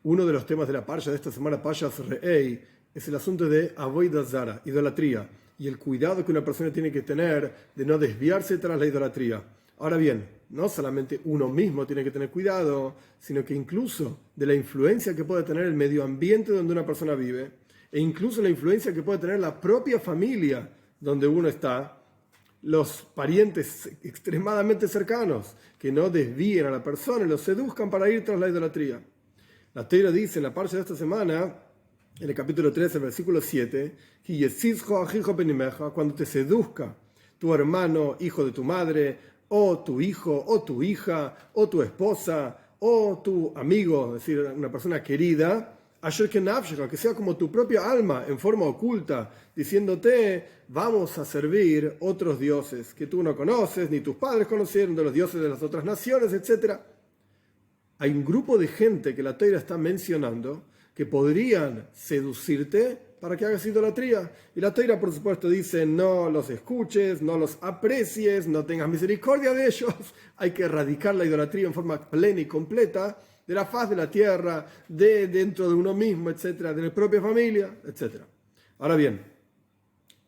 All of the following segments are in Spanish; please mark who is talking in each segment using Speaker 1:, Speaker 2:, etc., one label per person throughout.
Speaker 1: Uno de los temas de la parsha de esta semana, Parshas Re'ei, es el asunto de Avodah Zara, idolatría, y el cuidado que una persona tiene que tener de no desviarse tras la idolatría. Ahora bien, no solamente uno mismo tiene que tener cuidado, sino que incluso de la influencia que puede tener el medio ambiente donde una persona vive, e incluso la influencia que puede tener la propia familia donde uno está, los parientes extremadamente cercanos, que no desvíen a la persona y los seduzcan para ir tras la idolatría. La Torá dice en la parsha de esta semana, en el capítulo 13, versículo 7, cuando te seduzca tu hermano, hijo de tu madre, o tu hijo, o tu hija, o tu esposa, o tu amigo, es decir, una persona querida, que sea como tu propia alma en forma oculta, diciéndote, vamos a servir otros dioses que tú no conoces, ni tus padres conocieron, de los dioses de las otras naciones, etc. Hay un grupo de gente que la Torá está mencionando que podrían seducirte para que hagas idolatría. Y la Torá, por supuesto, dice, no los escuches, no los aprecies, no tengas misericordia de ellos. Hay que erradicar la idolatría en forma plena y completa de la faz de la tierra, de dentro de uno mismo, etcétera, de la propia familia, etcétera. Ahora bien,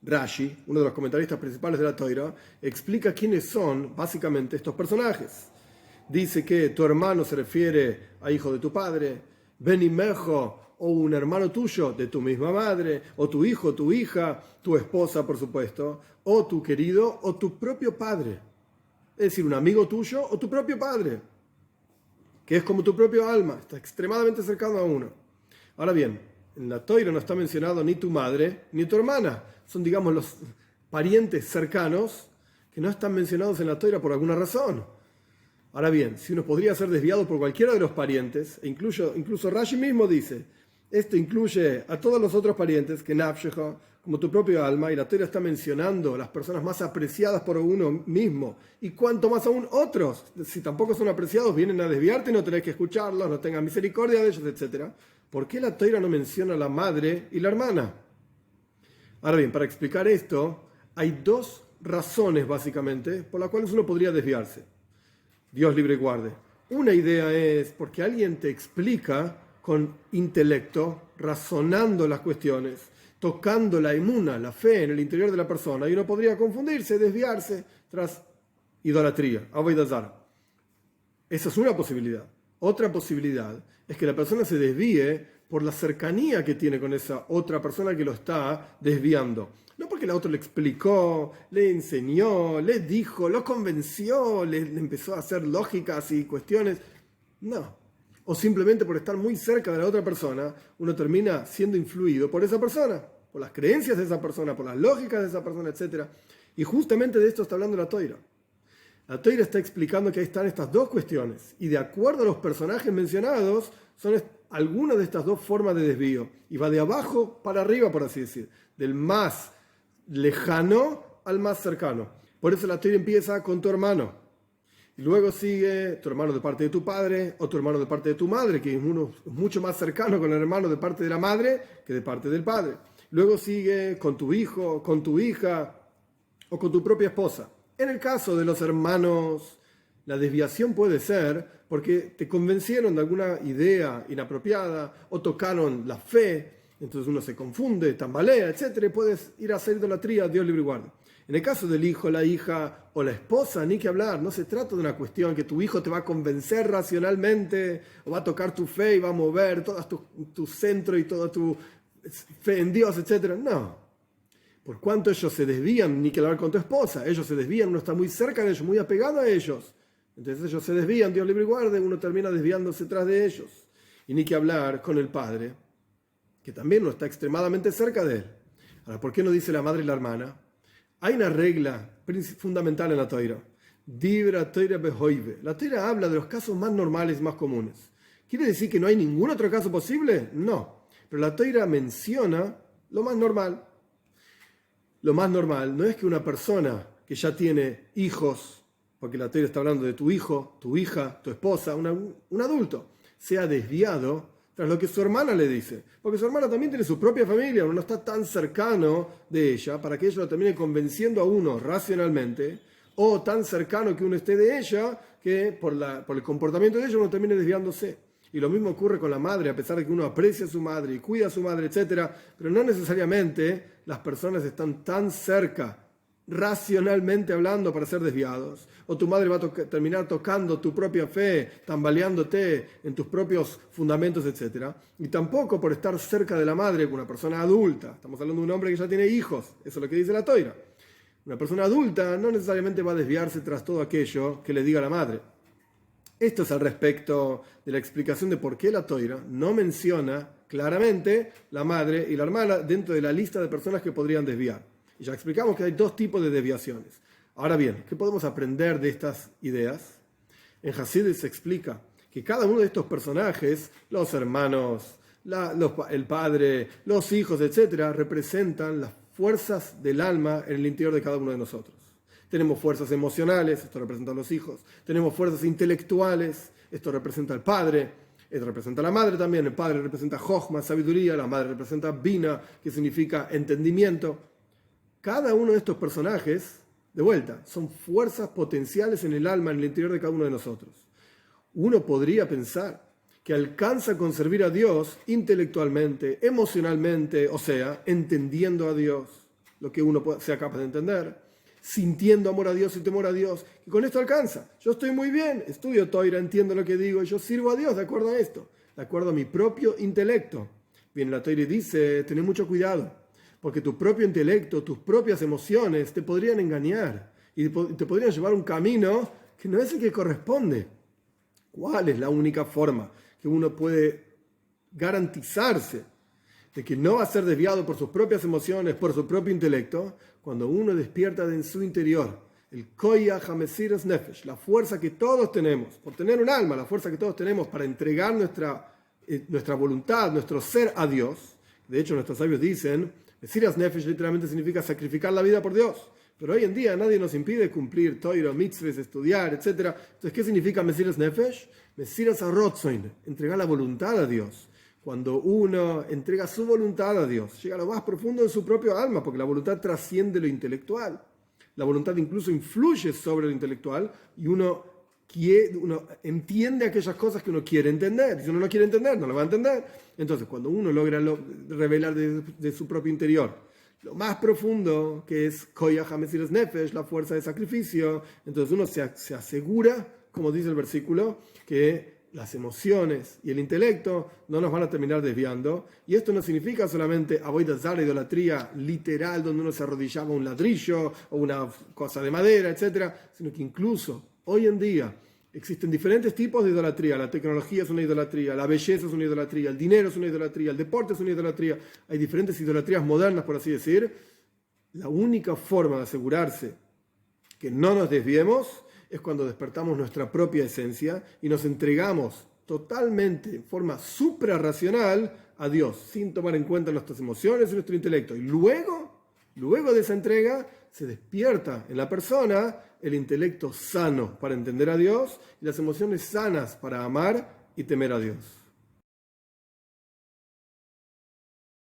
Speaker 1: Rashi, uno de los comentaristas principales de la Torá, explica quiénes son básicamente estos personajes. Dice que tu hermano se refiere a hijo de tu padre, Benimejo, o un hermano tuyo de tu misma madre, o tu hijo, tu hija, tu esposa, por supuesto, o tu querido, o tu propio padre. Es decir, un amigo tuyo o tu propio padre, que es como tu propio alma, está extremadamente cercano a uno. Ahora bien, en la Torá no está mencionado ni tu madre ni tu hermana. Son, digamos, los parientes cercanos que no están mencionados en la Torá por alguna razón. Ahora bien, si uno podría ser desviado por cualquiera de los parientes, e incluso Rashi mismo dice, esto incluye a todos los otros parientes, que nafshecha, como tu propio alma, y la Torá está mencionando las personas más apreciadas por uno mismo, y cuanto más aún otros, si tampoco son apreciados, vienen a desviarte, no tenés que escucharlos, no tengas misericordia de ellos, etc. ¿Por qué la Torá no menciona a la madre y la hermana? Ahora bien, para explicar esto, hay dos razones básicamente por las cuales uno podría desviarse. Dios libre y guarde. Una idea es porque alguien te explica con intelecto, razonando las cuestiones, tocando la emuna, la fe en el interior de la persona, y uno podría confundirse, desviarse tras idolatría, avodah zara. Esa es una posibilidad. Otra posibilidad es que la persona se desvíe por la cercanía que tiene con esa otra persona que lo está desviando. No porque la otra le explicó, le enseñó, le dijo, lo convenció, le empezó a hacer lógicas y cuestiones. No. O simplemente por estar muy cerca de la otra persona, uno termina siendo influido por esa persona, por las creencias de esa persona, por las lógicas de esa persona, etc. Y justamente de esto está hablando la Torá. La Torá está explicando que ahí están estas dos cuestiones. Y de acuerdo a los personajes mencionados, son algunas de estas dos formas de desvío. Y va de abajo para arriba, por así decir. Del más lejano al más cercano. Por eso la Torá empieza con tu hermano. Y luego sigue tu hermano de parte de tu padre o tu hermano de parte de tu madre, que es mucho más cercano con el hermano de parte de la madre que de parte del padre. Luego sigue con tu hijo, con tu hija o con tu propia esposa. En el caso de los hermanos, la desviación puede ser porque te convencieron de alguna idea inapropiada o tocaron la fe. Entonces uno se confunde, tambalea, etc. Y puedes ir a hacer idolatría, Dios libre y guarde. En el caso del hijo, la hija o la esposa, ni que hablar. No se trata de una cuestión que tu hijo te va a convencer racionalmente o va a tocar tu fe y va a mover todo tu centro y toda tu fe en Dios, etc. No. Por cuanto ellos se desvían, ni que hablar con tu esposa. Ellos se desvían, uno está muy cerca de ellos, muy apegado a ellos. Entonces ellos se desvían, Dios libre y guarde, uno termina desviándose tras de ellos. Y ni que hablar con el padre, que también no está extremadamente cerca de él. Ahora, ¿por qué no dice la madre y la hermana? Hay una regla fundamental en la Torá. Dibra Torá behoive. La Torá habla de los casos más normales y más comunes. ¿Quiere decir que no hay ningún otro caso posible? No. Pero la Torá menciona lo más normal. Lo más normal no es que una persona que ya tiene hijos, porque la Torá está hablando de tu hijo, tu hija, tu esposa, un adulto, sea desviado tras lo que su hermana le dice. Porque su hermana también tiene su propia familia, uno no está tan cercano de ella para que ella lo termine convenciendo a uno racionalmente, o tan cercano que uno esté de ella que por el comportamiento de ella uno termine desviándose. Y lo mismo ocurre con la madre, a pesar de que uno aprecia a su madre y cuida a su madre, etc. Pero no necesariamente las personas están tan cerca, racionalmente hablando, para ser desviados. O tu madre va a terminar tocando tu propia fe, tambaleándote en tus propios fundamentos, etc. Y tampoco por estar cerca de la madre, una persona adulta. Estamos hablando de un hombre que ya tiene hijos. Eso es lo que dice la Toira. Una persona adulta no necesariamente va a desviarse tras todo aquello que le diga la madre. Esto es al respecto de la explicación de por qué la Toira no menciona claramente la madre y la hermana dentro de la lista de personas que podrían desviar. Y ya explicamos que hay dos tipos de desviaciones. Ahora bien, ¿qué podemos aprender de estas ideas? En Hasidut se explica que cada uno de estos personajes, los hermanos, el padre, los hijos, etc., representan las fuerzas del alma en el interior de cada uno de nosotros. Tenemos fuerzas emocionales, esto representa a los hijos. Tenemos fuerzas intelectuales, esto representa al padre. Esto representa a la madre también. El padre representa Jochma, sabiduría. La madre representa Bina, que significa entendimiento. Cada uno de estos personajes, de vuelta, son fuerzas potenciales en el alma, en el interior de cada uno de nosotros. Uno podría pensar que alcanza con servir a Dios intelectualmente, emocionalmente, o sea, entendiendo a Dios, lo que uno sea capaz de entender, sintiendo amor a Dios y temor a Dios, y con esto alcanza. Yo estoy muy bien, estudio Toira, entiendo lo que digo, y yo sirvo a Dios de acuerdo a esto, de acuerdo a mi propio intelecto. Viene la Toira y dice, ten mucho cuidado, porque tu propio intelecto, tus propias emociones te podrían engañar, y te podrían llevar a un camino que no es el que corresponde. ¿Cuál es la única forma que uno puede garantizarse de que no va a ser desviado por sus propias emociones, por su propio intelecto? Cuando uno despierta en su interior el Koyach HaMesiras Nefesh, la fuerza que todos tenemos, por tener un alma, la fuerza que todos tenemos para entregar nuestra voluntad, nuestro ser a Dios. De hecho, nuestros sabios dicen, Mesiras Nefesh literalmente significa sacrificar la vida por Dios. Pero hoy en día nadie nos impide cumplir Toira, mitzvahs, estudiar, etc. Entonces, ¿qué significa Mesiras Nefesh? Mesiras Arotzoin, entregar la voluntad a Dios. Cuando uno entrega su voluntad a Dios, llega a lo más profundo de su propio alma, porque la voluntad trasciende lo intelectual. La voluntad incluso influye sobre lo intelectual y uno entiende aquellas cosas que uno quiere entender. Si uno no quiere entender, no lo va a entender. Entonces, cuando uno logra revelar de su propio interior lo más profundo, que es Koyach HaMesiras Nefesh, la fuerza de sacrificio, entonces uno se asegura, como dice el versículo, que las emociones y el intelecto no nos van a terminar desviando. Y esto no significa solamente avodah zara, idolatría literal, donde uno se arrodillaba a un ladrillo o una cosa de madera, etc., sino que incluso hoy en día existen diferentes tipos de idolatría. La tecnología es una idolatría, la belleza es una idolatría, el dinero es una idolatría, el deporte es una idolatría. Hay diferentes idolatrías modernas, por así decir. La única forma de asegurarse que no nos desviemos es cuando despertamos nuestra propia esencia y nos entregamos totalmente, en forma suprarracional, a Dios, sin tomar en cuenta nuestras emociones y nuestro intelecto. Y luego de esa entrega, se despierta en la persona el intelecto sano para entender a Dios y las emociones sanas para amar y temer a Dios.